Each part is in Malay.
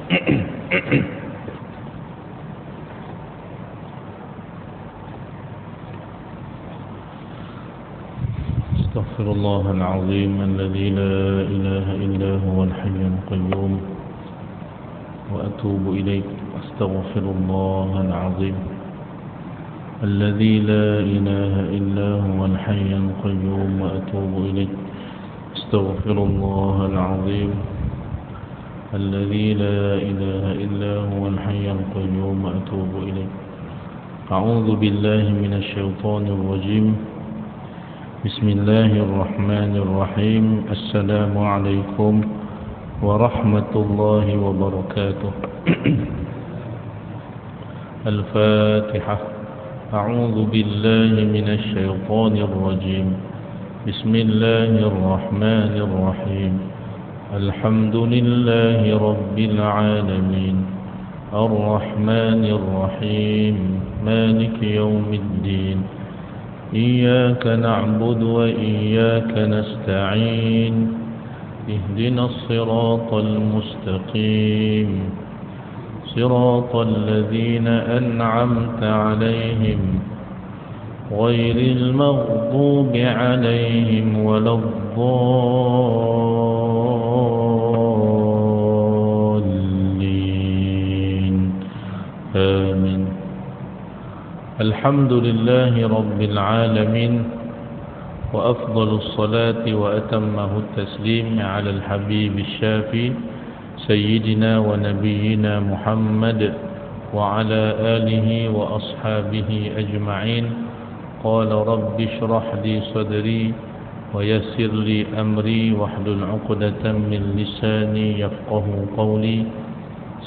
أستغفر الله العظيم الذي لا إله إلا هو الحي القيوم وأتوب إليه. أستغفر الله العظيم الذي لا إله إلا هو الحي القيوم وأتوب إليه. أستغفر الله العظيم الذي لا إله إلا هو الحي القيوم وأتوب إليه. أعوذ بالله من الشيطان الرجيم. بسم الله الرحمن الرحيم. السلام عليكم ورحمة الله وبركاته. الفاتحة. أعوذ بالله من الشيطان الرجيم. بسم الله الرحمن الرحيم. الحمد لله رب العالمين الرحمن الرحيم مالك يوم الدين إياك نعبد وإياك نستعين اهدنا الصراط المستقيم صراط الذين أنعمت عليهم غير المغضوب عليهم ولا الضالين آمين. الحمد لله رب العالمين وأفضل الصلاة وأتمه التسليم على الحبيب الشافي سيدنا ونبينا محمد وعلى آله وأصحابه أجمعين. قال رب اشرح لي صدري ويسر لي أمري واحلل عقدة من لساني يفقه قولي.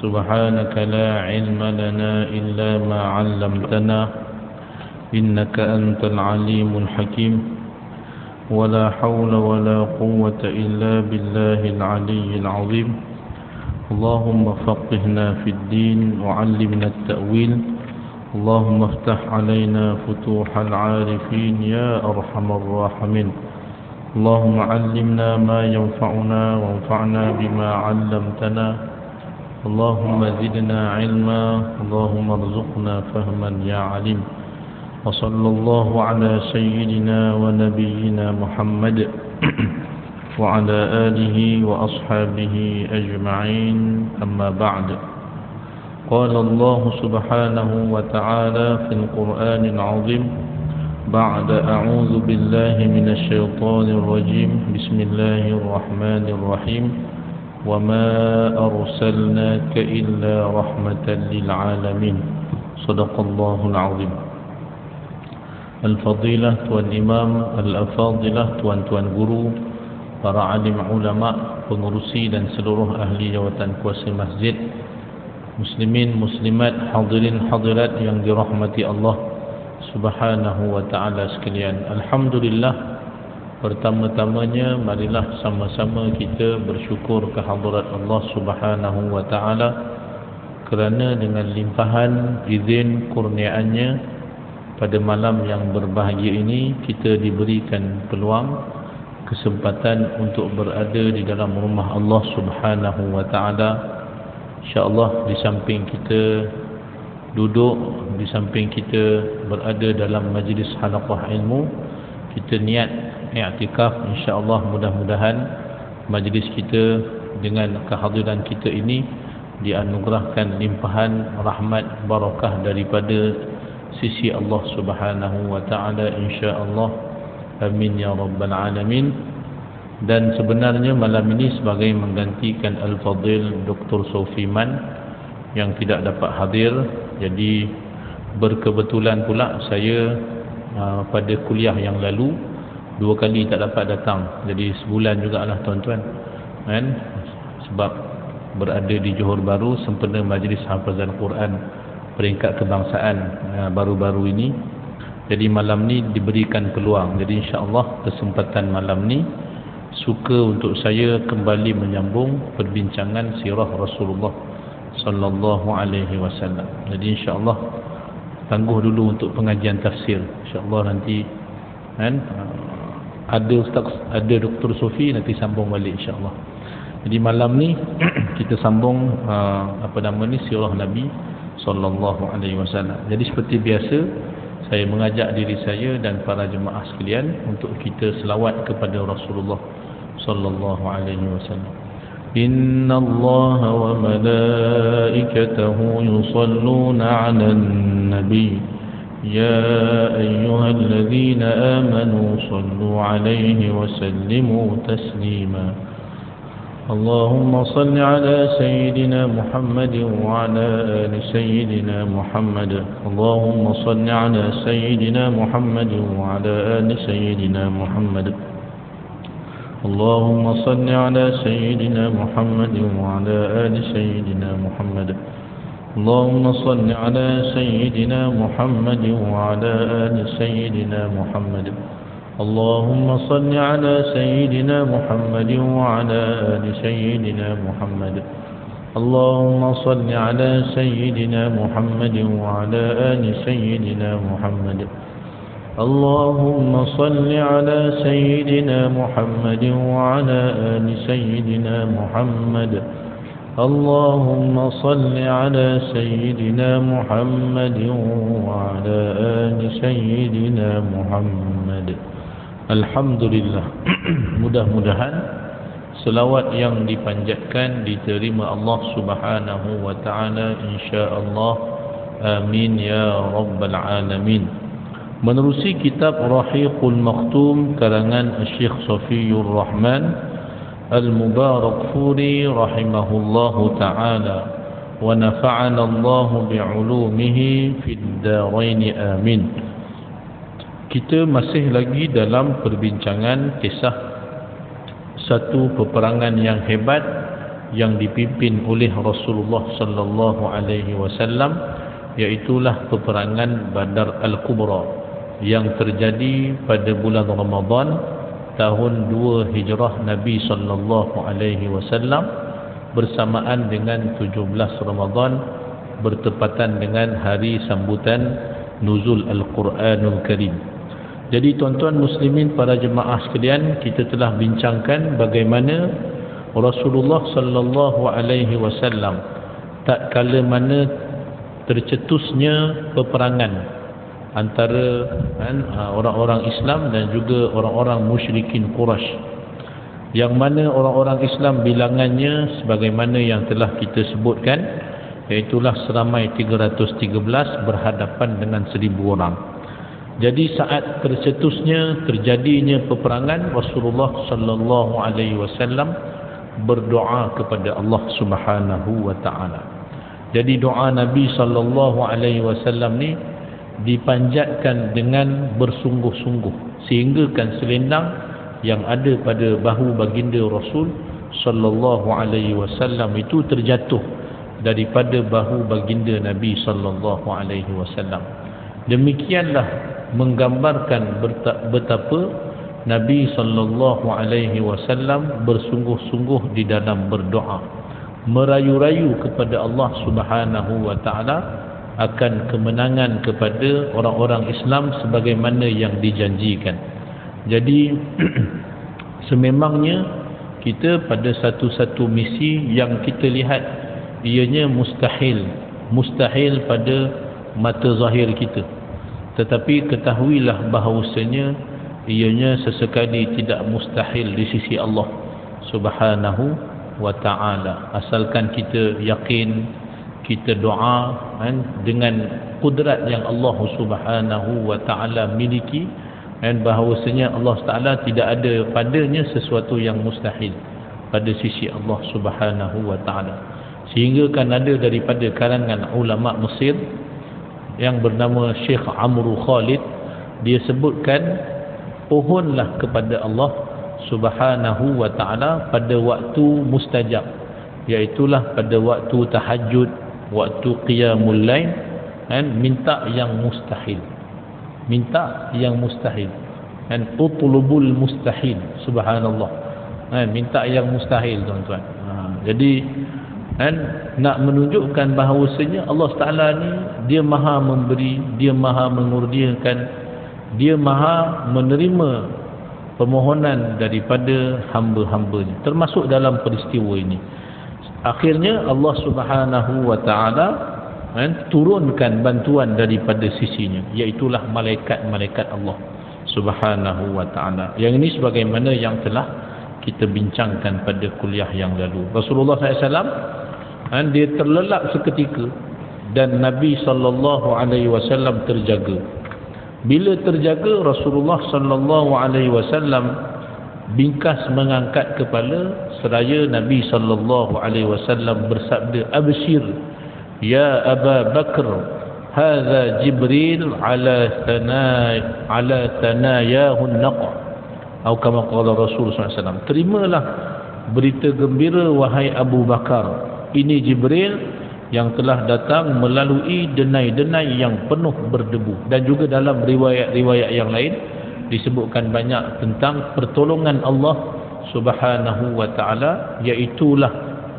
سبحانك لا علم لنا إلا ما علمتنا إنك أنت العليم الحكيم. ولا حول ولا قوة إلا بالله العلي العظيم. اللهم فقهنا في الدين وعلمنا التأويل. اللهم افتح علينا فتوح العارفين يا أرحم الراحمين. اللهم علمنا ما ينفعنا وانفعنا بما علمتنا. اللهم زدنا علما. اللهم ارزقنا فهما يا عليم. وصلى الله على سيدنا ونبينا محمد وعلى آله وأصحابه أجمعين. أما بعد. قال الله سبحانه وتعالى في القرآن العظيم بعد أعوذ بالله من الشيطان الرجيم. بسم الله الرحمن الرحيم. وما أرسلناك إلا رحمة للعالمين. صدق الله العظيم. Al-Fadilah Tuan Imam, Al-Afadilah Tuan-tuan guru, para alim ulama, pengurusi dan seluruh ahli jawatan kuasa masjid, muslimin, muslimat, hadirin hadirat yang dirahmati Allah Subhanahu wa ta'ala sekalian. Alhamdulillah, pertama-tamanya marilah sama-sama kita bersyukur kehadirat Allah Subhanahu wa ta'ala kerana dengan limpahan izin kurniaannya pada malam yang berbahagia ini kita diberikan peluang, kesempatan untuk berada di dalam rumah Allah Subhanahu wa ta'ala. InsyaAllah di samping kita duduk, di samping kita berada dalam majlis halaqah ilmu, kita niat i'tikaf. InsyaAllah mudah-mudahan majlis kita dengan kehadiran kita ini dianugerahkan limpahan rahmat barakah daripada sisi Allah Subhanahu wa ta'ala, insya-Allah. Amin ya rabbal alamin. Dan sebenarnya malam ini sebagai menggantikan Al-Fadil Dr. Sofiman yang tidak dapat hadir, jadi berkebetulan pula saya pada kuliah yang lalu 2 kali tak dapat datang. Jadi sebulan jugalah tuan-tuan, kan? Sebab berada di Johor Bahru sempena majlis hafazan Quran peringkat kebangsaan baru-baru ini. Jadi malam ni diberikan peluang. Jadi insya-Allah kesempatan malam ni suka untuk saya kembali menyambung perbincangan sirah Rasulullah sallallahu alaihi wasallam. Jadi insya-Allah tangguh dulu untuk pengajian tafsir. Insya-Allah nanti kan ada Ustaz, ada Dr. Sofi, nanti sambung balik insya-Allah. Jadi malam ni kita sambung sirah Nabi sallallahu alaihi wasallam. Jadi seperti biasa, saya mengajak diri saya dan para jemaah sekalian untuk kita selawat kepada Rasulullah sallallahu alaihi wasallam. Inna Allah wa malaikatahu yusalluna 'alan nabi ya ayyuhalladzina amanu sallu 'alaihi wa sallimu taslima. اللهم صل على سيدنا محمد وعلى آل سيدنا محمد. اللهم صل على سيدنا محمد وعلى آل سيدنا محمد. اللهم صل على سيدنا محمد وعلى آل سيدنا محمد. اللهم صل على سيدنا محمد وعلى آل سيدنا محمد. اللهم صل على سيدنا محمد وعلى آل سيدنا محمد. اللهم صل على سيدنا محمد وعلى آل سيدنا محمد. اللهم صل على سيدنا محمد وعلى آل سيدنا محمد. اللهم صل على سيدنا محمد وعلى آل سيدنا محمد. Alhamdulillah. Mudah-mudahan selawat yang dipanjatkan diterima Allah Subhanahu wa taala insya-Allah. Amin ya rabbal alamin. Menerusi kitab Rahiqul Maktum karangan Syekh Safiyur Rahman Al-Mubarakfuri rahimahullahu taala wa nafa'ana Allah bi'ulumihi fid darain amin. Kita masih lagi dalam perbincangan kisah satu peperangan yang hebat yang dipimpin oleh Rasulullah sallallahu alaihi wasallam, iaitulah peperangan Badar Al-Kubra yang terjadi pada bulan Ramadan tahun 2 Hijrah Nabi sallallahu alaihi wasallam bersamaan dengan 17 Ramadan bertepatan dengan hari sambutan nuzul Al-Quranul Karim. Jadi tuan-tuan muslimin, para jemaah sekalian, kita telah bincangkan bagaimana Rasulullah sallallahu alaihi wasallam tak kala mana tercetusnya peperangan antara orang-orang Islam dan juga orang-orang musyrikin Quraisy, yang mana orang-orang Islam bilangannya sebagaimana yang telah kita sebutkan, iaitulah seramai 313 berhadapan dengan 1000 orang. Jadi saat tercetusnya terjadinya peperangan, Rasulullah sallallahu alaihi wasallam berdoa kepada Allah Subhanahu wa taala. Jadi doa Nabi sallallahu alaihi wasallam ni dipanjatkan dengan bersungguh-sungguh sehinggakan selendang yang ada pada bahu baginda Rasul sallallahu alaihi wasallam itu terjatuh daripada bahu baginda Nabi sallallahu alaihi wasallam. Demikianlah menggambarkan betapa Nabi sallallahu alaihi wasallam bersungguh-sungguh di dalam berdoa, merayu-rayu kepada Allah Subhanahu wa taala akan kemenangan kepada orang-orang Islam sebagaimana yang dijanjikan. Jadi sememangnya kita pada satu-satu misi yang kita lihat ianya mustahil pada mata zahir kita, tetapi ketahuilah bahawasanya ianya sesekali tidak mustahil di sisi Allah Subhanahu wa ta'ala, asalkan kita yakin, kita doa dengan kudrat yang Allah Subhanahu wa ta'ala miliki, dan bahawasanya Allah Ta'ala tidak ada padanya sesuatu yang mustahil pada sisi Allah Subhanahu wa ta'ala. Sehingga kan ada daripada kalangan ulama Mesir yang bernama Syekh Amru Khalid, dia sebutkan pohonlah kepada Allah Subhanahu wa ta'ala pada waktu mustajab, iaitulah pada waktu tahajud, waktu qiyamul lail, dan minta yang mustahil, dan utlubul mustahil. Subhanallah, minta yang mustahil tuan-tuan. Jadi nak menunjukkan bahawasanya Allah Ta'ala ni dia maha memberi, dia maha mengurniakan, dia maha menerima permohonan daripada hamba-hambanya, termasuk dalam peristiwa ini. Akhirnya Allah Subhanahu wa taala turunkan bantuan daripada sisinya, iaitulah malaikat-malaikat Allah Subhanahu wa taala. Yang ini sebagaimana yang telah kita bincangkan pada kuliah yang lalu. Rasulullah SAW dia terlelap seketika dan Nabi SAW terjaga. Bila terjaga, Rasulullah SAW bingkas mengangkat kepala seraya Nabi SAW bersabda, "Abshir ya Aba Bakr, hadza Jibril ala thanayahu an-naqa." Atau kama qala Rasulullah SAW, "Terimalah berita gembira wahai Abu Bakar, ini Jibril yang telah datang melalui denai-denai yang penuh berdebu." Dan juga dalam riwayat-riwayat yang lain disebutkan banyak tentang pertolongan Allah Subhanahu wa taala, iaitulah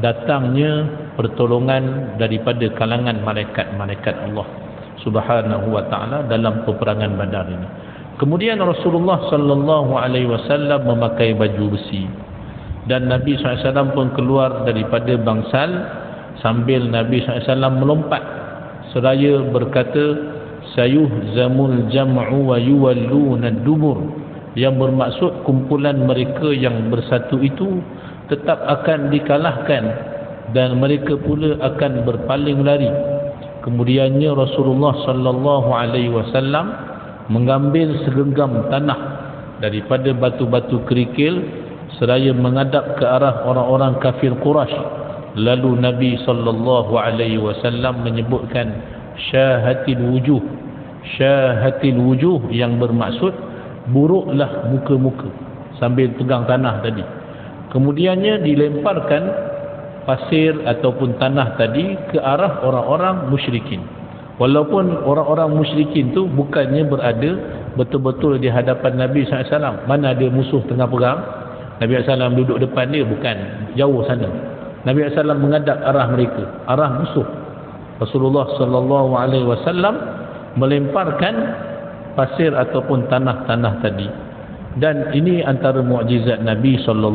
datangnya pertolongan daripada kalangan malaikat-malaikat Allah Subhanahu wa taala dalam peperangan Badar ini. Kemudian Rasulullah sallallahu alaihi wasallam memakai baju besi dan Nabi SAW pun keluar daripada bangsal sambil Nabi SAW melompat seraya berkata, "Sayuhzamul jam'u wa yuwalluna ad-dubur." Yang bermaksud kumpulan mereka yang bersatu itu tetap akan dikalahkan dan mereka pula akan berpaling lari. Kemudiannya Rasulullah sallallahu alaihi wasallam mengambil segenggam tanah daripada batu-batu kerikil seraya menghadap ke arah orang-orang kafir Quraisy. Lalu Nabi sallallahu alaihi wasallam menyebutkan syahatil wujuh yang bermaksud buruklah muka-muka sambil pegang tanah tadi. Kemudiannya dilemparkan pasir ataupun tanah tadi ke arah orang-orang musyrikin. Walaupun orang-orang musyrikin tu bukannya berada betul-betul di hadapan Nabi SAW. Mana ada musuh tengah perang, Nabi SAW duduk depan dia, bukan, jauh sana. Nabi SAW menghadap arah mereka, arah musuh. Rasulullah SAW melemparkan pasir ataupun tanah-tanah tadi. Dan ini antara mukjizat Nabi SAW.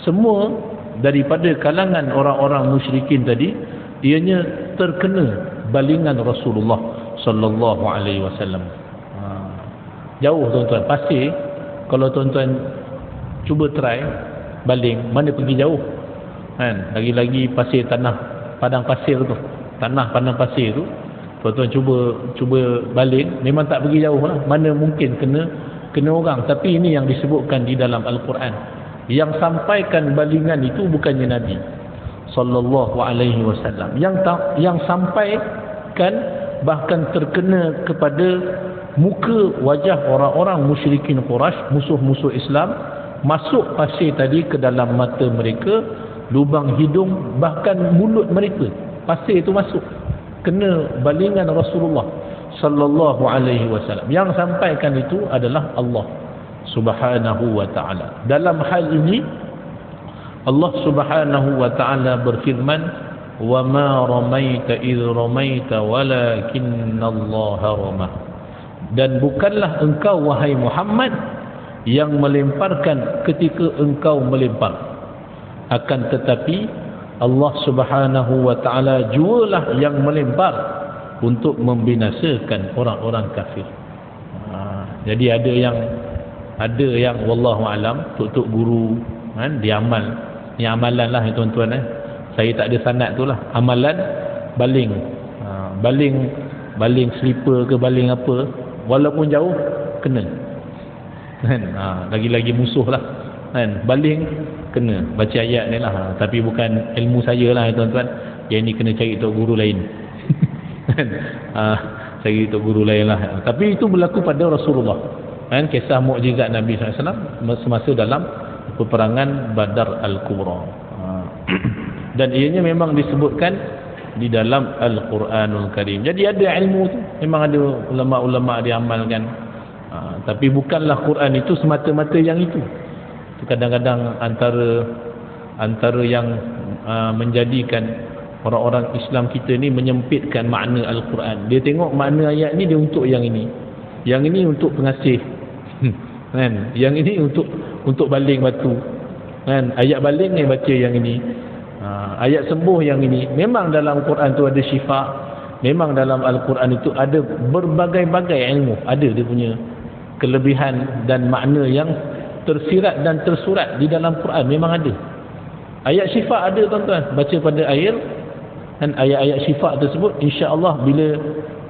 Semua daripada kalangan orang-orang musyrikin tadi, ianya terkena balingan Rasulullah SAW. Jauh tuan-tuan, pasir, kalau tuan-tuan cuba try baling, mana pergi jauh kan? Lagi-lagi pasir tanah padang pasir tu, tanah padang pasir tu, tuan-tuan cuba baling, memang tak pergi jauh lah. Mana mungkin kena orang. Tapi ini yang disebutkan di dalam Al-Quran, yang sampaikan balingan itu bukannya Nabi sallallahu alaihi wasallam, yang sampaikan bahkan terkena kepada muka wajah orang-orang musyrikin Quraisy, musuh-musuh Islam. Masuk pasir tadi ke dalam mata mereka, lubang hidung, bahkan mulut mereka, pasir itu masuk, kena balingan Rasulullah sallallahu alaihi wasallam. Yang sampaikan itu adalah Allah Subhanahu wa taala. Dalam hal ini Allah Subhanahu wa taala berfirman, "Wa ma ramaita idh ramaita walakinallaha ramah." Dan bukanlah engkau wahai Muhammad yang melemparkan ketika engkau melempar, akan tetapi Allah Subhanahu wa taala jualah yang melempar untuk membinasakan orang-orang kafir. Jadi ada yang wallahu alam, tok guru kan, diamal. Ni amalan lah tuan-tuan. Saya tak ada sanad tu lah. Amalan baling. Baling slipper ke baling apa, walaupun jauh kena. Kan? Lagi-lagi musuh lah. Kan? Baling kena. Baca ayat ni lah. Tapi bukan ilmu saya lah tuan-tuan. Yang ni kena cari tok guru lain. Cari tok guru lain lah. Tapi itu berlaku pada Rasulullah. Kan? Kisah mukjizat Nabi SAW semasa dalam peperangan Badar Al-Kubra. Dan ianya memang disebutkan di dalam Al-Quranul Karim. Jadi ada ilmu tu, memang ada ulama-ulama diamalkan. Tapi bukanlah Quran itu semata-mata yang itu. Kadang-kadang antara yang menjadikan orang-orang Islam kita ni menyempitkan makna Al-Quran. Dia tengok makna ayat ni dia untuk yang ini. Yang ini untuk pengasih. kan? Yang ini untuk baling batu, kan? Ayat baling ni baca yang ini, ayat sembuh yang ini. Memang dalam Quran tu ada syifa, memang dalam Al-Quran itu ada berbagai-bagai ilmu, ada dia punya kelebihan dan makna yang tersirat dan tersurat di dalam Quran, memang ada. Ayat syifa ada tuan-tuan, baca pada air, dan ayat-ayat syifa tersebut insya-Allah bila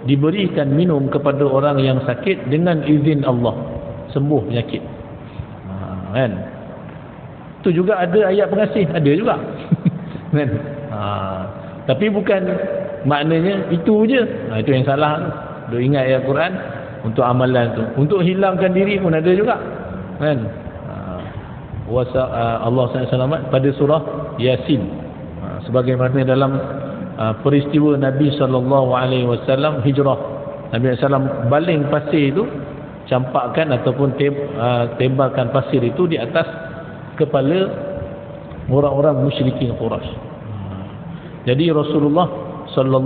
diberikan minum kepada orang yang sakit dengan izin Allah, sembuh penyakit. Kan? Itu juga ada ayat pengasih, ada juga. Kan? Tapi bukan maknanya itu je. Itu yang salah tu. Dia ingat ayat Quran untuk amalan tu. Untuk hilangkan diri pun ada juga. Kan? Allah SWT pada surah Yasin. Sebagaimana dalam peristiwa Nabi SAW hijrah. Nabi SAW baling pasir itu, campakkan ataupun tembakan pasir itu di atas kepala orang-orang musyrikin Quraisy. Jadi Rasulullah SAW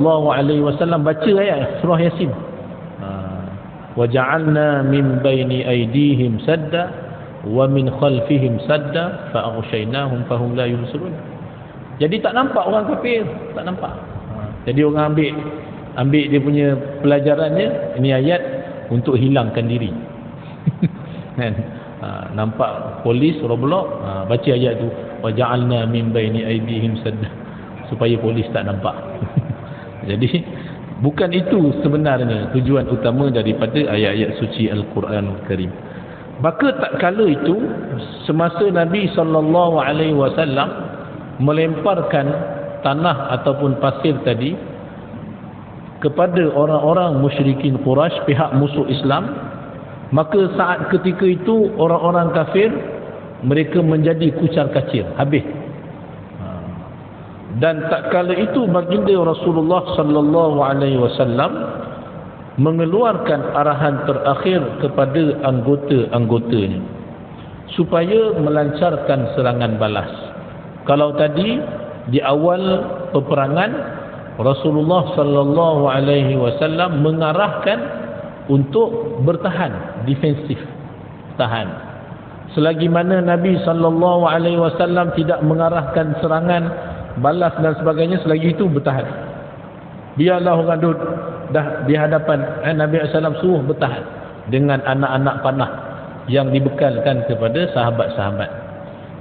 baca ayat surah Yasin. Wa ja'alna min baini aydihim sadda wa min khalfihim sadda fa aghshaynahum fahum la yubsirun. Jadi tak nampak orang kafir, tak nampak. Jadi orang ambil dia punya pelajarannya, ini ayat untuk hilangkan diri. Kan? Nampak polis roblok, baca ayat tu, wa ja'alna min baini aydihim sadda, supaya polis tak nampak. Jadi bukan itu sebenarnya tujuan utama daripada ayat-ayat suci Al-Quranul Karim. Maka tak kala itu, semasa Nabi SAW melemparkan tanah ataupun pasir tadi kepada orang-orang musyrikin Quraisy, pihak musuh Islam, maka saat ketika itu orang-orang kafir mereka menjadi kucar-kacir, habis. Dan tak kala itu baginda Rasulullah SAW mengeluarkan arahan terakhir kepada anggota-anggotanya supaya melancarkan serangan balas. Kalau tadi di awal peperangan Rasulullah SAW mengarahkan untuk bertahan, defensif, tahan. Selagi mana Nabi SAW tidak mengarahkan serangan balas dan sebagainya, selagi itu bertahan. Biarlah orang duduk dah di hadapan Nabi SAW, suruh bertahan dengan anak-anak panah yang dibekalkan kepada sahabat-sahabat.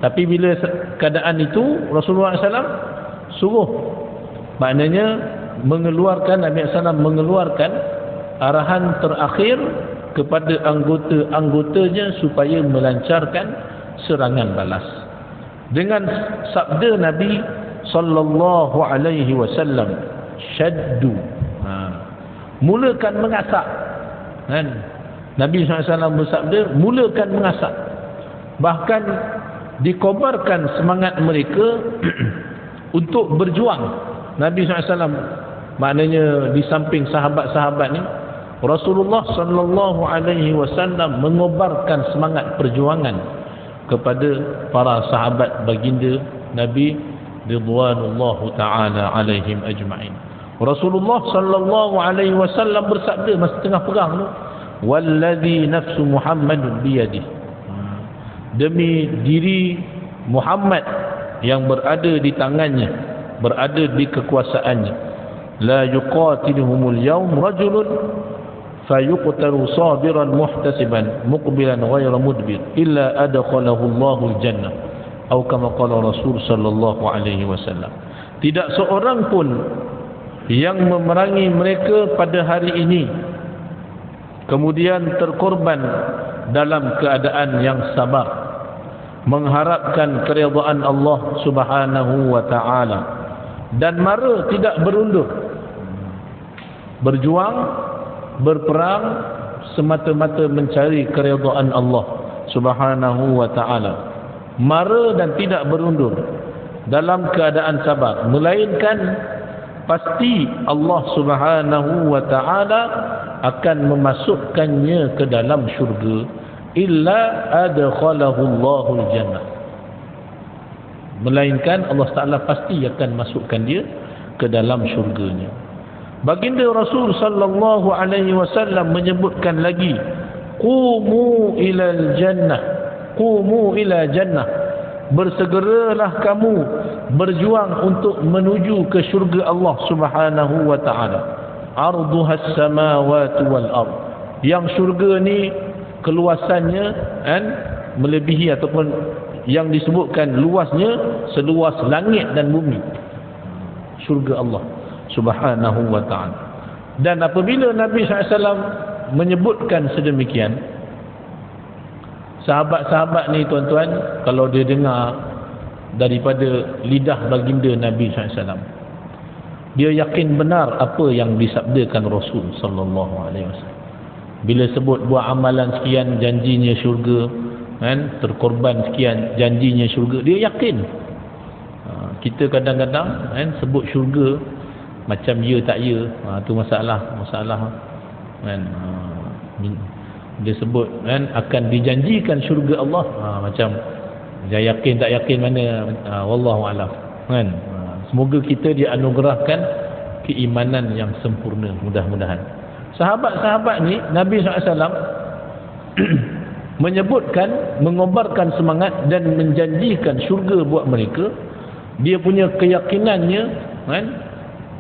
Tapi bila keadaan itu Rasulullah SAW suruh, maknanya mengeluarkan, Nabi SAW mengeluarkan arahan terakhir kepada anggota-anggotanya supaya melancarkan serangan balas. Dengan sabda Nabi sallallahu alaihi wasallam, syaddu, mulakan mengasak. Kan? Nabi SAW bersabda, mulakan mengasak. Bahkan dikobarkan semangat mereka untuk berjuang. Nabi SAW, maknanya di samping sahabat-sahabat ni, Rasulullah SAW mengobarkan semangat perjuangan kepada para sahabat baginda Nabi ridwanullahu ta'ala alaihim ajma'in. Rasulullah SAW bersabda masa tengah perang tu, wallazi nafsu Muhammadun biyadihi, demi diri Muhammad yang berada di tangannya, berada di kekuasaannya, la yuqatiluhumul yawm rajulun fayuqtalu sabiran muhtasiban muqbilan ghayra mudbir illa adkhalahu Allahul jannah, atau kama qala Rasul sallallahu alaihi wasallam. Tidak seorang pun yang memerangi mereka pada hari ini kemudian terkorban dalam keadaan yang sabar, mengharapkan keridhaan Allah Subhanahu wa taala, dan mara tidak berundur, berjuang, berperang semata-mata mencari keridhaan Allah Subhanahu wa taala, mara dan tidak berundur dalam keadaan sabar, melainkan pasti Allah Subhanahu wa taala akan memasukkannya ke dalam syurga, illa adkhalahu Allahul jannah, melainkan Allah Taala pasti akan masukkan dia ke dalam syurganya. Baginda Rasul sallallahu alaihi wasallam menyebutkan lagi Qumu ilal jannah, qumu ila jannah, bersegeralah kamu berjuang untuk menuju ke syurga Allah Subhanahu wa taala. Arduha as-samawati wal ard, yang syurga ni keluasannya melebihi ataupun yang disebutkan luasnya seluas langit dan bumi. Syurga Allah Subhanahu wa taala. Dan apabila Nabi SAW menyebutkan sedemikian, sahabat-sahabat ni tuan-tuan, kalau dia dengar daripada lidah baginda Nabi SAW, dia yakin benar apa yang disabdakan Rasul sallallahu alaihi wasallam. Bila sebut buat amalan sekian janjinya syurga, terkorban sekian janjinya syurga, dia yakin. Kita kadang-kadang sebut syurga macam ya tak ya, tu masalah kan. Dia sebut akan dijanjikan syurga Allah, macam dia yakin tak yakin mana, wallahu alam kan. Semoga kita dianugerahkan keimanan yang sempurna, mudah-mudahan. Sahabat-sahabat ni Nabi SAW menyebutkan, mengobarkan semangat dan menjanjikan syurga buat mereka. Dia punya keyakinannya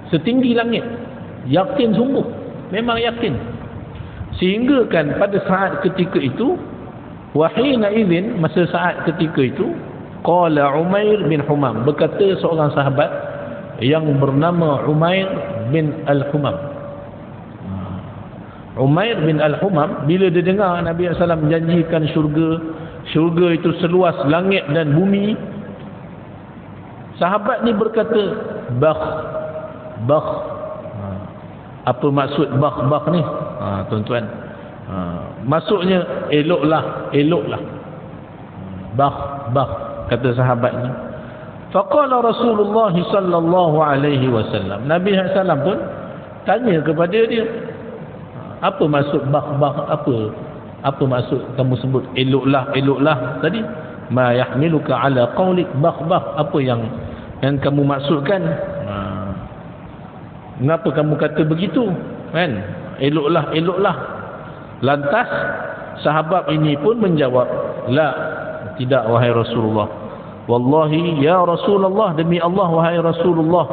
setinggi langit, yakin sungguh, memang yakin. Sehingga kan pada saat ketika itu, wahina idzin, masa saat ketika itu, qala Umair bin Humam, berkata seorang sahabat yang bernama Umair bin Al-Humam. Umair bin Al-Humam, bila dia dengar Nabi SAW menjanjikan syurga itu seluas langit dan bumi, sahabat ni berkata, bakh. Apa maksud bakh ni? Tuan-tuan, maksudnya eloklah. Bakh, kata sahabat ni. Faqala Rasulullah sallallahu alaihi wasallam, Nabi SAW pun tanya kepada dia, apa maksud bakh? Apa maksud kamu sebut eloklah tadi? Ma yahmiluka ala qawlik bakh, apa yang kamu maksudkan? Mengapa kamu kata begitu? Kan? Eloklah. Lantas sahabat ini pun menjawab, la, tidak wahai Rasulullah. Wallahi ya Rasulullah, demi Allah wahai Rasulullah,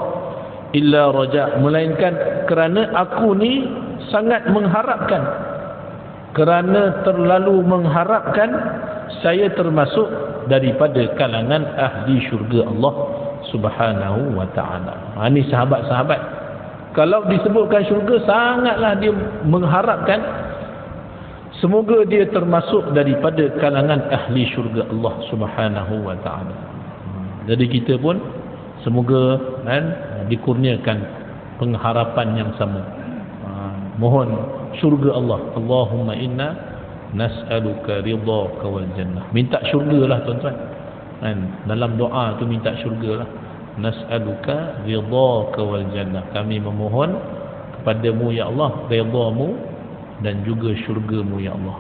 illa raja, melainkan kerana aku ni sangat mengharapkan. Kerana terlalu mengharapkan, saya termasuk daripada kalangan ahli syurga Allah Subhanahu wa ta'ala. Ini sahabat-sahabat, kalau disebutkan syurga, sangatlah dia mengharapkan semoga dia termasuk daripada kalangan ahli syurga Allah Subhanahu wa ta'ala. Jadi kita pun semoga dikurniakan pengharapan yang sama. Mohon syurga Allah. Allahumma inna nas'aluka ridhaka wal jannah. Minta syurga lah tuan-tuan. Dalam doa tu minta syurga lah. Nas'aluka ridhaka wal jannah. Kami memohon kepadamu ya Allah ridhamu dan juga syurgamu ya Allah.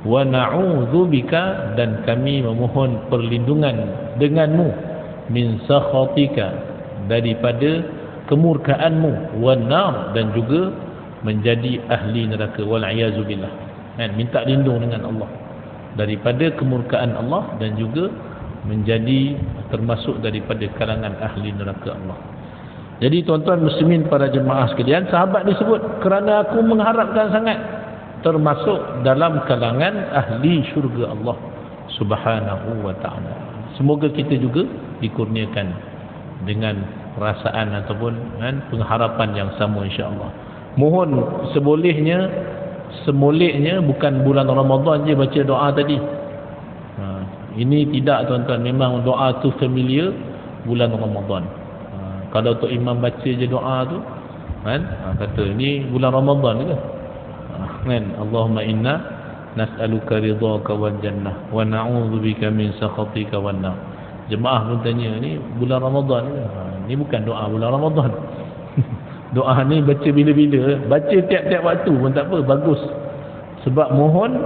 Wa na'udzubika, dan kami memohon perlindungan denganmu, min sakhatika, daripada kemurkaanmu, wan nar, dan juga menjadi ahli neraka, wal iazu billah. Minta lindung dengan Allah daripada kemurkaan Allah dan juga menjadi termasuk daripada kalangan ahli neraka Allah. Jadi tuan-tuan muslimin, para jemaah sekalian, sahabat disebut kerana aku mengharapkan sangat, termasuk dalam kalangan ahli syurga Allah Subhanahu wa ta'ala. Semoga kita juga dikurniakan dengan perasaan ataupun pengharapan yang sama insya-Allah. Mohon semolehnya bukan bulan Ramadan je baca doa tadi. Ini tidak tuan-tuan, memang doa tu familiar bulan Ramadan. Kalau Tok Imam baca je doa tu kata ini bulan Ramadan ke? Allahumma inna nas'aluka ridhaka wal jannah wa na'udzubika min sakhatika wan nar. Jemaah pun tanya, ni bulan Ramadan ke? Ni bukan doa bulan Ramadan. Doa ni baca bila-bila, baca tiap-tiap waktu pun tak apa, bagus. Sebab mohon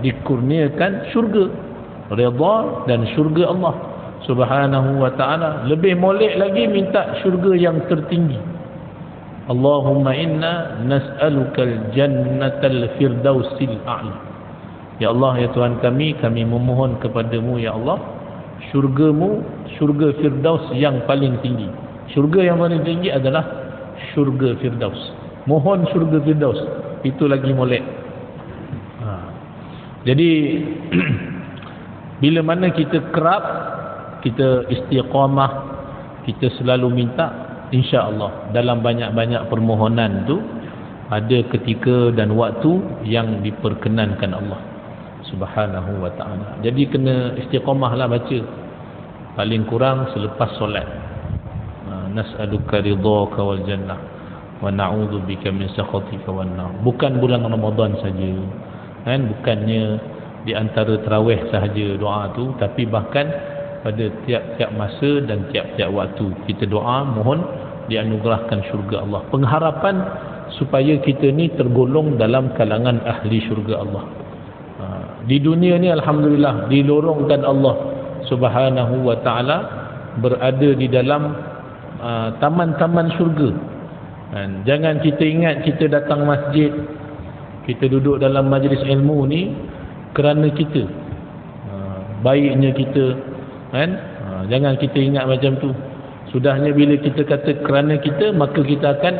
dikurniakan syurga, redha dan syurga Allah Subhanahu wa ta'ala. Lebih molek lagi minta syurga yang tertinggi. Allahumma inna nas'alukal jannatal firdausil a'la. Ya Allah, ya Tuhan kami memohon kepadamu ya Allah, syurgamu, syurga Firdaus yang paling tinggi. Syurga yang paling tinggi adalah syurga Firdaus. Mohon syurga Firdaus, itu lagi molek. Jadi bila mana kita kerap, kita istiqamah, kita selalu minta, insya-Allah dalam banyak-banyak permohonan tu ada ketika dan waktu yang diperkenankan Allah Subhanahu wa ta'ala. Jadi kena istiqamahlah baca, paling kurang selepas solat. Nas'aluka ridhaka wal jannah wa na'udzubika min sakhatika wan nar. Bukan bulan Ramadan saja kan, bukannya di antara tarawih sahaja doa tu, tapi bahkan pada tiap-tiap masa dan tiap-tiap waktu kita doa mohon dianugerahkan syurga Allah. Pengharapan supaya kita ni tergolong dalam kalangan ahli syurga Allah. Di dunia ni alhamdulillah dilorongkan Allah Subhanahu wa ta'ala berada di dalam taman-taman syurga. Jangan kita ingat kita datang masjid, kita duduk dalam majlis ilmu ni kerana kita baiknya kita kan. Jangan kita ingat macam tu. Sudahnya bila kita kata kerana kita, maka kita akan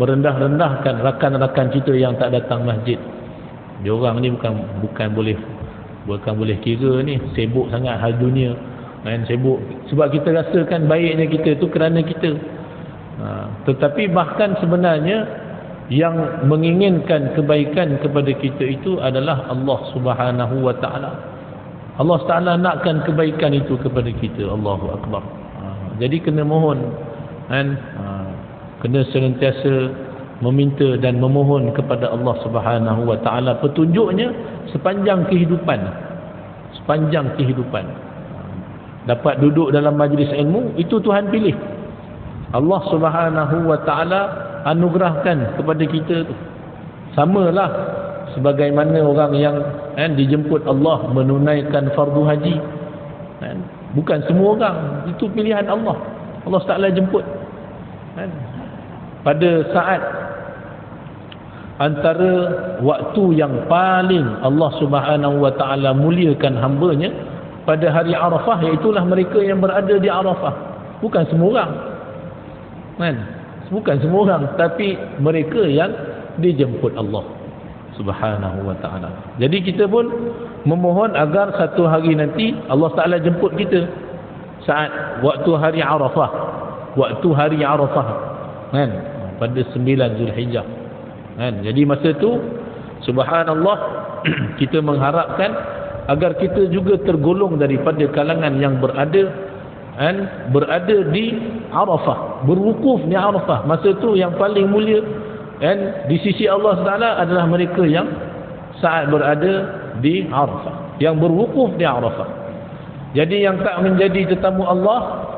merendah-rendahkan rakan-rakan kita yang tak datang masjid. Dia orang ni bukan boleh kira ni sibuk sangat hal dunia kan, sibuk sebab kita rasakan baiknya kita tu kerana kita. Tetapi bahkan sebenarnya yang menginginkan kebaikan kepada kita itu adalah Allah Subhanahu wa ta'ala. Allah Ta'ala nakkan kebaikan itu kepada kita. Allahu Akbar. Jadi kena mohon kan, kena senantiasa meminta dan memohon kepada Allah Subhanahu wa ta'ala petunjuknya sepanjang kehidupan. Sepanjang kehidupan dapat duduk dalam majlis ilmu, itu Tuhan pilih. Allah Subhanahu wa ta'ala anugerahkan kepada kita tu. Samalah sebagaimana orang yang dijemput Allah menunaikan fardu haji. Bukan semua orang, itu pilihan Allah. Allah Ta'ala jemput. Pada saat antara waktu yang paling Allah Subhanahu wa ta'ala muliakan hamba-Nya pada hari Arafah, iaitulah mereka yang berada di Arafah. Bukan semua orang kan? Bukan semua orang, tapi mereka yang dijemput Allah Subhanahu wa ta'ala. Jadi kita pun memohon agar satu hari nanti Allah Ta'ala jemput kita saat waktu hari Arafah. Waktu hari Arafah kan, pada 9 Zulhijjah kan. Jadi masa tu subhanallah kita mengharapkan agar kita juga tergolong daripada kalangan yang berada di Arafah, berwukuf di Arafah. Masa tu yang paling mulia di sisi Allah Taala adalah mereka yang saat berada di Arafah, yang berwukuf di Arafah. Jadi yang tak menjadi tetamu Allah,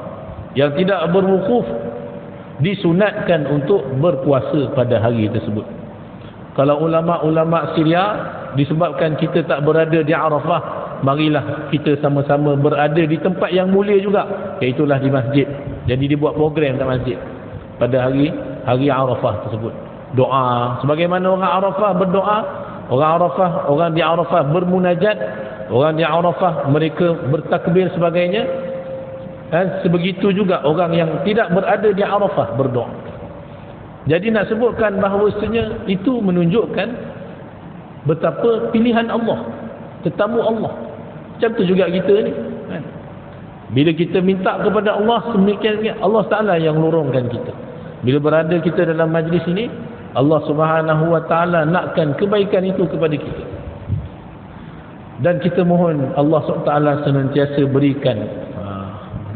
yang tidak berwukuf, disunatkan untuk berpuasa pada hari tersebut. Kalau ulama-ulama Syria, disebabkan kita tak berada di Arafah, marilah kita sama-sama berada di tempat yang mulia juga, iaitulah di masjid. Jadi dibuat program kat masjid pada hari Arafah tersebut. Doa sebagaimana orang Arafah berdoa, orang di Arafah bermunajat, orang di Arafah mereka bertakbir sebagainya. Dan sebegitu juga orang yang tidak berada di Arafah berdoa. Jadi nak sebutkan bahawasanya itu menunjukkan betapa pilihan Allah, tetamu Allah. Macam tu juga kita ni kan? Bila kita minta kepada Allah, semikian Allah Ta'ala yang lorongkan kita. Bila berada kita dalam majlis ini, Allah Subhanahu wa ta'ala nakkan kebaikan itu kepada kita. Dan kita mohon Allah SWT senantiasa berikan,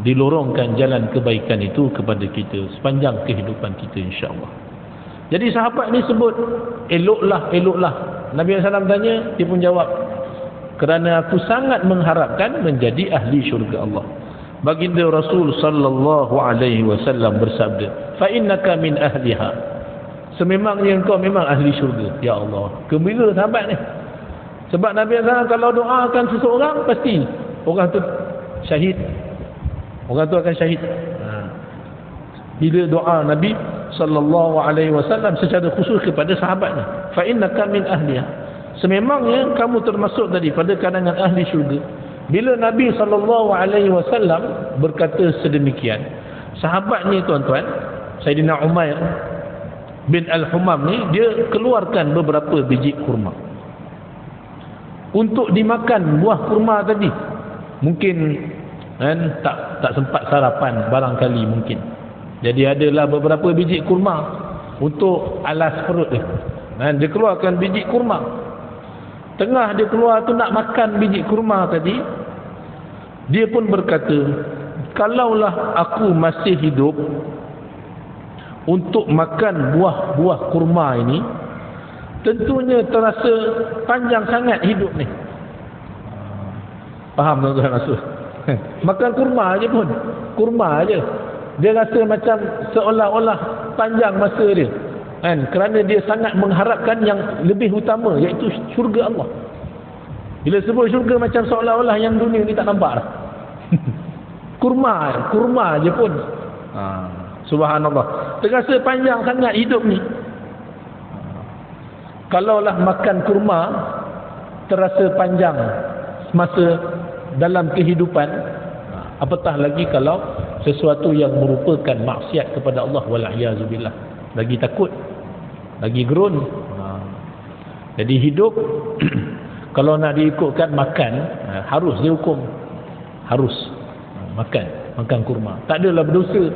dilorongkan jalan kebaikan itu kepada kita sepanjang kehidupan kita, insya-Allah. Jadi sahabat ni sebut, eloklah. Nabi SAW tanya, dia pun jawab, kerana aku sangat mengharapkan menjadi ahli syurga Allah. Baginda Rasul sallallahu alaihi wasallam bersabda, fa innaka min ahliha. Sememangnya engkau memang ahli syurga. Ya Allah, gembira sahabat ni. Sebab Nabi SAW kalau doakan seseorang, pasti orang tu syahid. Orang tu akan syahid. Bila doa Nabi sallallahu alaihi wasallam secara khusus kepada sahabatnya, fa innaka min ahliha. sememangnya kamu termasuk daripada kalangan ahli syurga. Bila Nabi SAW berkata sedemikian, sahabatnya tuan-tuan, Sayyidina Umair bin Al-Humam ni, dia keluarkan beberapa biji kurma untuk dimakan. Buah kurma tadi mungkin kan tak sempat sarapan barangkali mungkin. Jadi adalah beberapa biji kurma untuk alas perut dia. Dan dia keluarkan biji kurma. Tengah dia keluar tu nak makan biji kurma tadi, dia pun berkata, kalaulah aku masih hidup untuk makan buah-buah kurma ini, tentunya terasa panjang sangat hidup ni. Faham tuan-tuan maksud? Makan kurma aje pun, kurma aje, dia rasa macam seolah-olah panjang masa dia kan, kerana dia sangat mengharapkan yang lebih utama, iaitu syurga Allah. Bila sebut syurga macam seolah-olah yang dunia ni tak nampak dah. kurma aje pun. Subhanallah, terasa panjang sangat hidup ni. Kalaulah makan kurma terasa panjang masa dalam kehidupan, apatah lagi kalau sesuatu yang merupakan maksiat kepada Allah, wal'iyazubillah. Lagi takut, lagi gerun. Jadi hidup kalau nak diikutkan makan, harus dihukum, harus makan kurma, tak adalah berdosa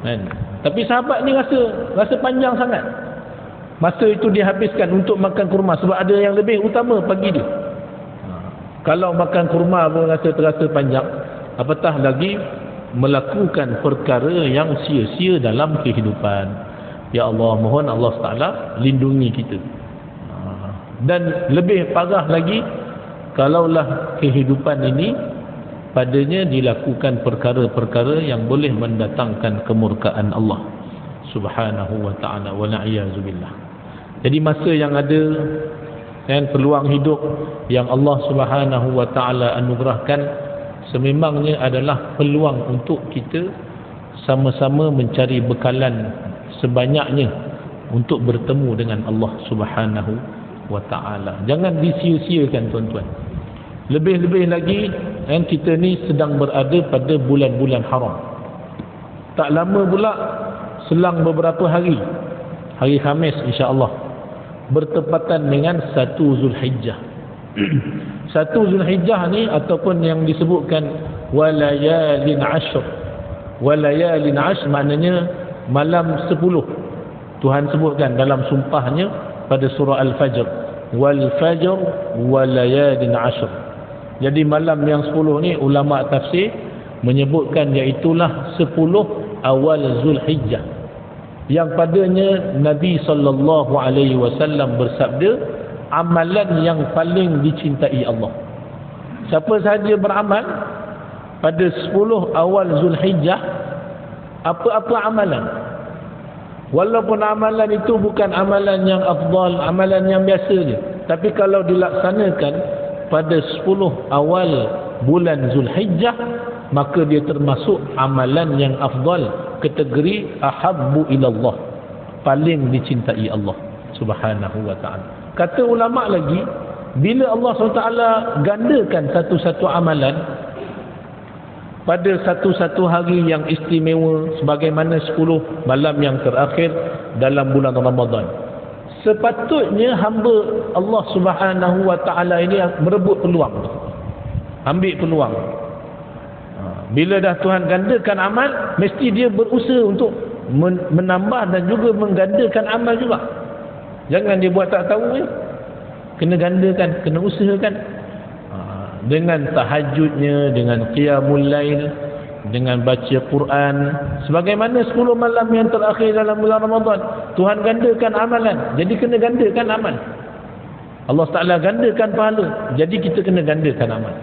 kan? Tapi sahabat ni rasa panjang sangat masa itu dihabiskan untuk makan kurma, sebab ada yang lebih utama bagi dia. Kalau makan kurma pun terasa panjang, apatah lagi melakukan perkara yang sia-sia dalam kehidupan. Ya Allah, mohon Allah Ta'ala lindungi kita. Dan lebih parah lagi, kalaulah kehidupan ini padanya dilakukan perkara-perkara yang boleh mendatangkan kemurkaan Allah Subhanahu wa ta'ala, wa na'iyyazubillah. Jadi masa yang ada dan peluang hidup yang Allah Subhanahu wa ta'ala anugerahkan, sememangnya adalah peluang untuk kita sama-sama mencari bekalan sebanyaknya untuk bertemu dengan Allah Subhanahu wa ta'ala. Jangan disia-siakan tuan-tuan. Lebih-lebih lagi kita ni sedang berada pada bulan-bulan haram. Tak lama pula, selang beberapa hari Khamis insya-Allah, bertepatan dengan 1 Zulhijjah. 1 Zulhijjah ni, ataupun yang disebutkan walayalin ashr. Walayalin ashr maknanya malam 10. Tuhan sebutkan dalam sumpahnya pada surah Al-Fajr, wal fajr walayalin ashr. Jadi malam yang 10 ni ulama tafsir menyebutkan iaitulah 10 awal Zulhijjah, yang padanya Nabi SAW bersabda, amalan yang paling dicintai Allah. Siapa sahaja beramal pada 10 awal Zulhijjah, apa-apa amalan, walaupun amalan itu bukan amalan yang afdal, amalan yang biasa je, tapi kalau dilaksanakan pada 10 awal bulan Zulhijjah, maka dia termasuk amalan yang afdal, kategori ahabbu ilallah, paling dicintai Allah Subhanahu wa ta'ala. Kata ulama lagi, bila Allah SWT gandakan satu-satu amalan pada satu-satu hari yang istimewa, sebagaimana 10 malam yang terakhir dalam bulan Ramadan, sepatutnya hamba Allah Subhanahu wa ta'ala ini merebut peluang, ambil peluang. Bila dah Tuhan gandakan amal, mesti dia berusaha untuk menambah dan juga menggandakan amal juga. Jangan dia buat tak tahu kena gandakan, kena usahakan. Dengan tahajudnya, dengan qiyamul lail, dengan baca Quran, sebagaimana 10 malam yang terakhir dalam bulan Ramadan, Tuhan gandakan amalan, jadi kena gandakan amal. Allah Ta'ala gandakan pahala, jadi kita kena gandakan amal.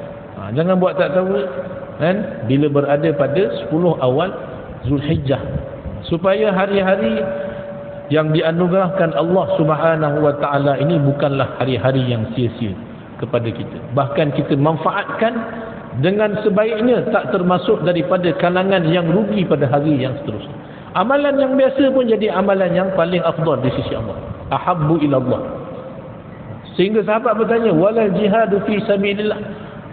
Jangan buat tak tahu kan, bila berada pada 10 awal Zulhijjah, supaya hari-hari yang dianugerahkan Allah Subhanahu wa ta'ala ini bukanlah hari-hari yang sia-sia kepada kita, bahkan kita manfaatkan dengan sebaiknya, tak termasuk daripada kalangan yang rugi pada hari yang seterusnya. Amalan yang biasa pun jadi amalan yang paling afdal di sisi Allah, ahabbu ilallah. Sehingga sahabat bertanya, wala jihadu fi sabilillah,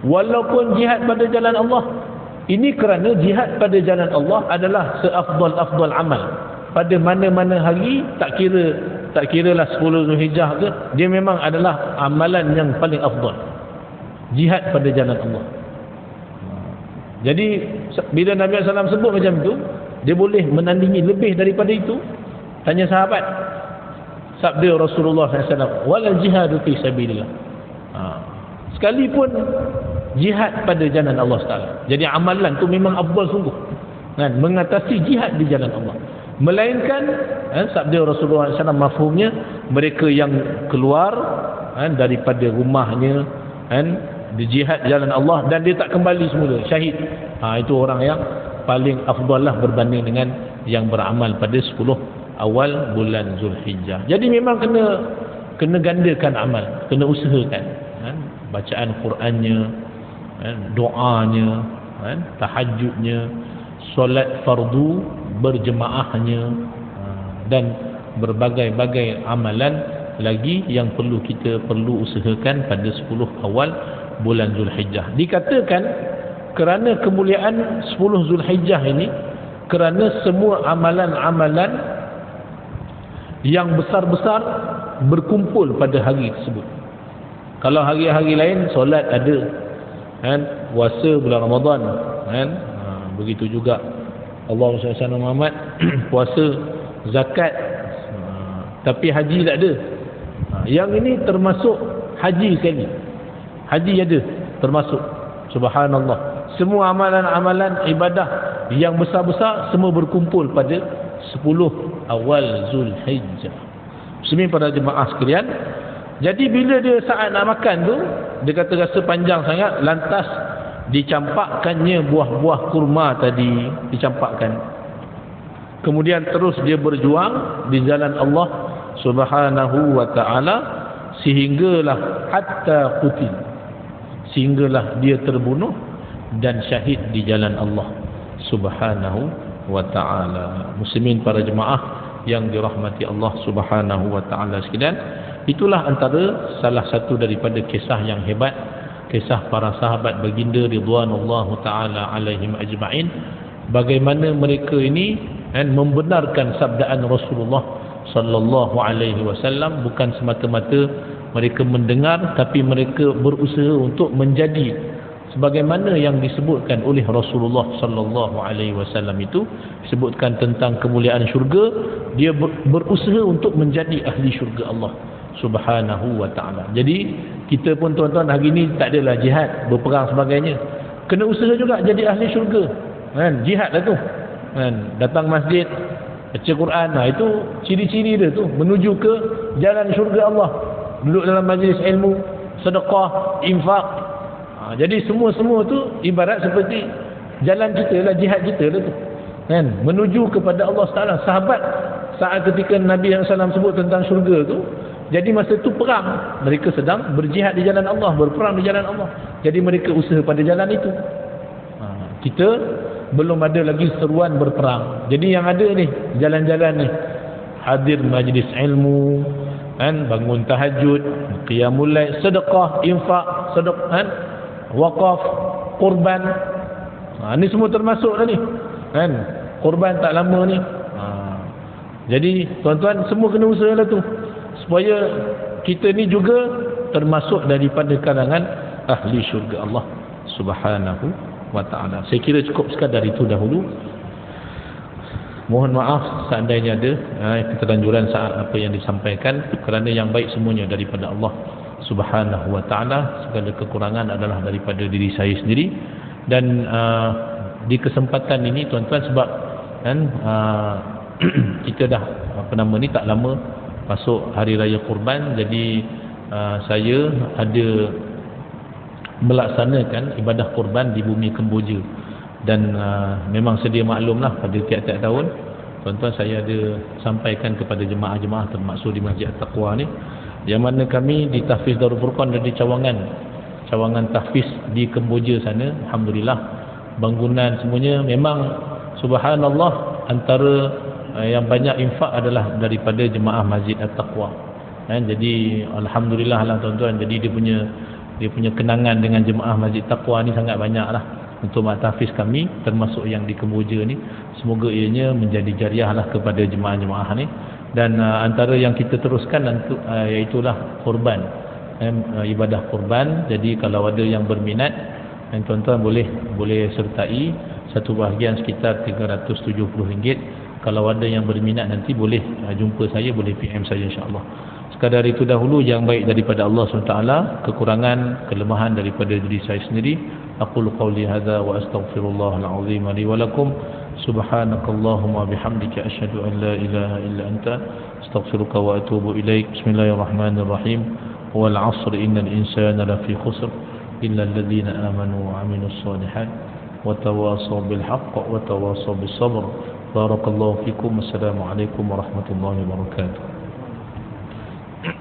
walaupun jihad pada jalan Allah. Ini kerana jihad pada jalan Allah adalah seafdal-afdal amal. Pada mana-mana hari, tak kiralah 10 Zulhijjah ke, dia memang adalah amalan yang paling afdal. Jihad pada jalan Allah. Jadi bila Nabi SAW sebut macam tu, dia boleh menandingi lebih daripada itu. Tanya sahabat, sabda Rasulullah SAW, wala jihadu fi sabilillah. Sekalipun jihad pada jalan Allah Taala. Jadi amalan tu memang afdal sungguh, kan, mengatasi jihad di jalan Allah. Melainkan sabda Rasulullah SAW mafhumnya, mereka yang keluar daripada rumahnya di jihad jalan Allah dan dia tak kembali semula, syahid, itu orang yang paling afdal lah berbanding dengan yang beramal pada 10 awal bulan Zulhijjah. Jadi memang kena gandakan amal, kena usahakan, bacaan Qurannya, doanya, tahajudnya, solat fardu berjemaahnya, dan berbagai-bagai amalan lagi yang kita perlu usahakan pada 10 awal bulan Zulhijjah. Dikatakan kerana kemuliaan 10 Zulhijjah ini, kerana semua amalan-amalan yang besar-besar berkumpul pada hari tersebut. Kalau hari-hari lain solat ada, puasa bulan Ramadan, begitu juga Allah SWT Muhammad puasa, zakat, tapi haji tak ada. Yang ini termasuk haji sekali. Haji ada termasuk. Subhanallah. Semua amalan-amalan ibadah yang besar-besar semua berkumpul pada 10 awal Zulhijjah. Muslimin pada jemaah sekalian, jadi bila dia saat nak makan tu, dia kata rasa panjang sangat, lantas dicampakkannya buah-buah kurma tadi, dicampakkan. Kemudian terus dia berjuang di jalan Allah Subhanahu wa ta'ala, sehinggalah hatta qutil, sehinggalah dia terbunuh dan syahid di jalan Allah Subhanahu wa ta'ala. Muslimin para jemaah yang dirahmati Allah Subhanahu wa ta'ala sekalian, itulah antara salah satu daripada kisah yang hebat, kisah para sahabat baginda ridwanullahu ta'ala alaihim ajma'in, bagaimana mereka ini membenarkan sabdaan Rasulullah sallallahu alaihi wasallam. Bukan semata-mata mereka mendengar, tapi mereka berusaha untuk menjadi sebagaimana yang disebutkan oleh Rasulullah sallallahu alaihi wasallam. Itu disebutkan tentang kemuliaan syurga, dia berusaha untuk menjadi ahli syurga Allah Subhanahu wa ta'ala. Jadi kita pun tuan-tuan hari ni tak adalah jihad, berperang sebagainya, kena usaha juga jadi ahli syurga, jihad lah tu, datang masjid, baca Quran, itu ciri-ciri dia tu menuju ke jalan syurga Allah. Duduk dalam majlis ilmu, sedekah, infak, jadi semua-semua tu ibarat seperti jalan kita lah, jihad kita lah tu, menuju kepada Allah Taala. Sahabat saat ketika Nabi SAW sebut tentang syurga tu, jadi masa tu perang, mereka sedang berjihad di jalan Allah, berperang di jalan Allah. Jadi mereka usaha pada jalan itu. Kita belum ada lagi seruan berperang. Jadi yang ada ni, jalan-jalan ni, hadir majlis ilmu, bangun tahajud, qiyamul lail, sedekah, infak, wakaf, kurban. Ni semua termasuk dah ni. Kurban tak lama ni. Jadi tuan-tuan semua kena usaha lah tu, supaya kita ni juga termasuk daripada kalangan ahli syurga Allah Subhanahu wa ta'ala. Saya kira cukup sekadar itu dahulu. Mohon maaf seandainya ada keterlanjuran saat apa yang disampaikan, kerana yang baik semuanya daripada Allah Subhanahu wa ta'ala. Segala kekurangan adalah daripada diri saya sendiri. Dan di kesempatan ini tuan-tuan, sebab kita dah tak lama masuk hari raya kurban, jadi saya ada melaksanakan ibadah kurban di bumi Kemboja. Dan memang sedia maklumlah pada tiap-tiap tahun tuan-tuan saya ada sampaikan kepada jemaah-jemaah termasuk di Masjid At-Taqwa ni, yang mana kami di Tahfiz Darul Furqan ada di cawangan tahfiz di Kemboja sana. Alhamdulillah, bangunan semuanya memang subhanallah, antara yang banyak infak adalah daripada jemaah Masjid At-Taqwa. Jadi alhamdulillah lah tuan-tuan, jadi dia punya kenangan dengan jemaah Masjid Taqwa ni sangat banyak lah untuk mak tahfiz kami, termasuk yang di Kemboja ni. Semoga ianya menjadi jariah lah kepada jemaah-jemaah ni. Dan antara yang kita teruskan iaitulah korban, ibadah korban. Jadi kalau ada yang berminat, tuan-tuan boleh sertai satu bahagian sekitar RM370. Kalau ada yang berminat nanti boleh jumpa saya, boleh PM saya insya-Allah. Sekadar itu dahulu yang baik daripada Allah SWT, kekurangan, kelemahan daripada diri saya sendiri. Aqulu qawli hadza wa astaghfirullahal azim li wa lakum. Subhanakallahumma bihamdika asyhadu an la ilaha illa anta astaghfiruka wa atubu ilaik. Bismillahirrahmanirrahim. Wal 'asri innal insana lafi khusr illa alladhina amanu wa 'amilus shalihat wa tawasaw bil haqq wa tawasaw bis sabr. Barakallahu fikum. Assalamualaikum warahmatullahi wabarakatuh.